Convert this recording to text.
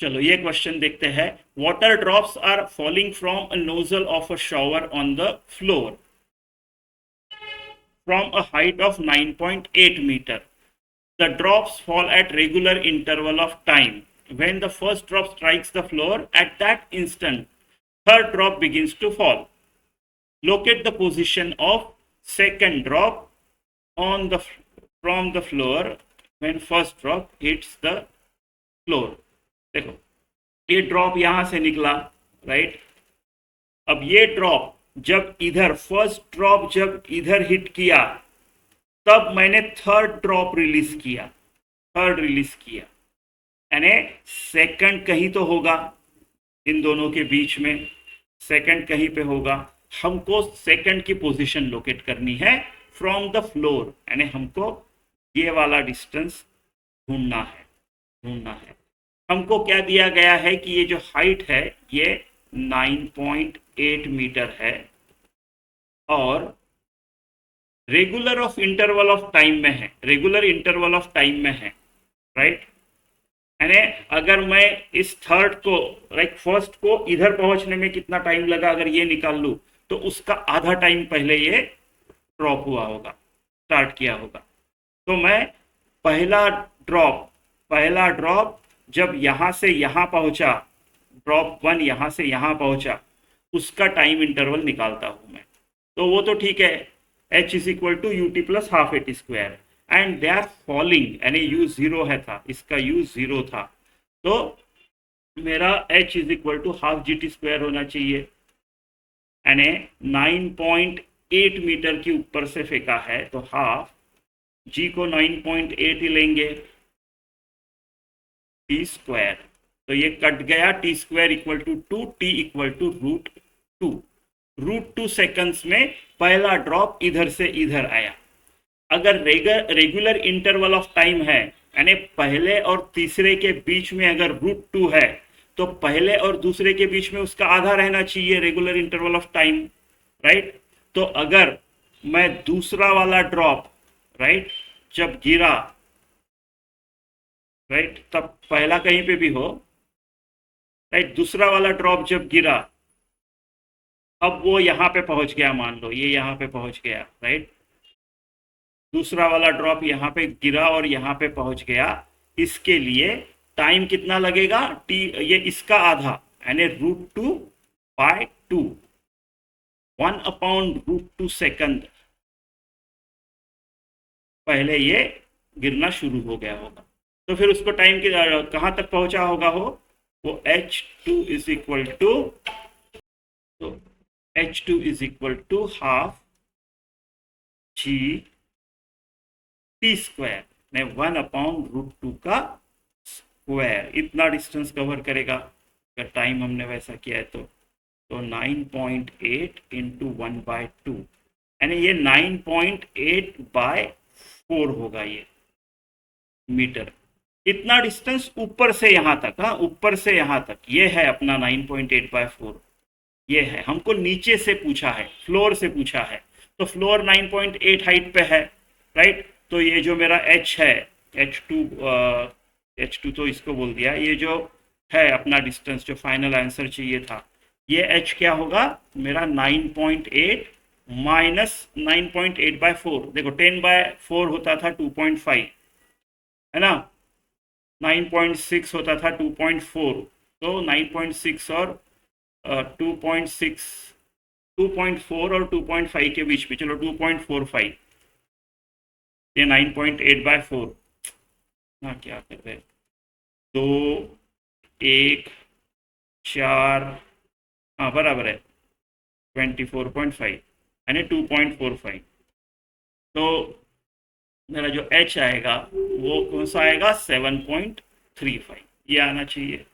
चलो ये क्वेश्चन देखते हैं। Water drops are falling from a nozzle of a shower on the floor from a height of 9.8 meter. The drops fall at regular interval of time. When the first drop strikes the floor, at that instant, third drop begins to fall. Locate the position of second drop on the from the floor when first drop hits the floor. देखो ये drop यहां से निकला, right. अब ये drop जब इधर first drop जब इधर हिट किया, तब मैंने थर्ड ड्रॉप रिलीज किया, यानी सेकंड कहीं तो होगा, इन दोनों के बीच में सेकंड कहीं पे होगा। हमको सेकंड की पोजीशन लोकेट करनी है फ्रॉम द फ्लोर, यानी हमको ये वाला डिस्टेंस ढूंढना है। हमको क्या दिया गया है कि ये जो हाइट है ये 9.8 मीटर है और रेगुलर इंटरवल ऑफ टाइम में है, राइट। यानी अगर मैं इस थर्ड को फर्स्ट को इधर पहुंचने में कितना टाइम लगा अगर ये निकाल लूं, तो उसका आधा टाइम पहले ये ड्रॉप हुआ होगा, स्टार्ट किया होगा। तो मैं पहला ड्रॉप जब यहां से यहां पहुंचा, ड्रॉप 1 यहां से यहां पहुंचा, उसका टाइम इंटरवल निकालता हूं मैं। तो वो तो ठीक है, h is equal to u t plus half a t square and they are falling, यानी u 0 है था, इसका u 0 था, तो मेरा h is equal to half G T square होना चाहिए। यानी 9.8 मीटर के ऊपर से फेंका है तो हाफ g को 9.8 ही लेंगे, टी स्क्वायर, तो ये कट गया, T square equal to 2, T equal to √2 seconds में पहला ड्रॉप इधर से इधर आया। अगर रेगुलर इंटरवल ऑफ टाइम है, यानी पहले और तीसरे के बीच में अगर √2 है, तो पहले और दूसरे के बीच में उसका आधा रहना चाहिए regular interval of time, right. तो अगर मैं दूसरा वाला ड्रॉप, राइट, जब गिरा, राइट, तब पहला कहीं पे भी हो, राइट, दूसरा वाला ड्रॉप जब गिरा, अब वो यहाँ पे पहुंच गया, मान लो ये यहाँ पे पहुंच गया, राइट, दूसरा वाला ड्रॉप यहाँ पे गिरा और यहाँ पे पहुंच गया। इसके लिए टाइम कितना लगेगा, टी, ये इसका आधा, यानी √2/2, 1/√2 सेकंड पहले ये गिरना शुरू हो गया होगा। तो फिर उसको टाइम की कहाँ तक पहुंचा होगा, वो h2 इज इक्वल टू, तो h2 is equal to half G T square ने 1/√2 का स्क्वायर, इतना डिस्टेंस कवर करेगा अगर टाइम हमने वैसा किया है तो 9.8 इंटू 1/2, यानी ये 9.8/4 होगा ये मीटर। इतना डिस्टेंस ऊपर से यहाँ तक, हाँ, ऊपर से यहाँ तक ये है अपना 9.8/4, ये है। हमको नीचे से पूछा है, फ्लोर से पूछा है, तो फ्लोर 9.8 हाइट पे है, राइट। तो ये जो मेरा h है, h2 तो इसको बोल दिया, ये जो है अपना डिस्टेंस जो फाइनल आंसर चाहिए था, ये h क्या होगा मेरा 9.8 माइनस 9.8/4, देखो 10/4 होता था 2.5, है ना, 9.6 होता था 2.4, तो 9.6 और 2.4 और 2.5 के बीच में, चलो 2.45, ये 9.8/4, हाँ क्या कर रहे, 2, 1, 4, हाँ बराबर है 24.5, यानी 2.45। तो मेरा जो h आएगा वो कौन सा आएगा, 7.35, ये आना चाहिए।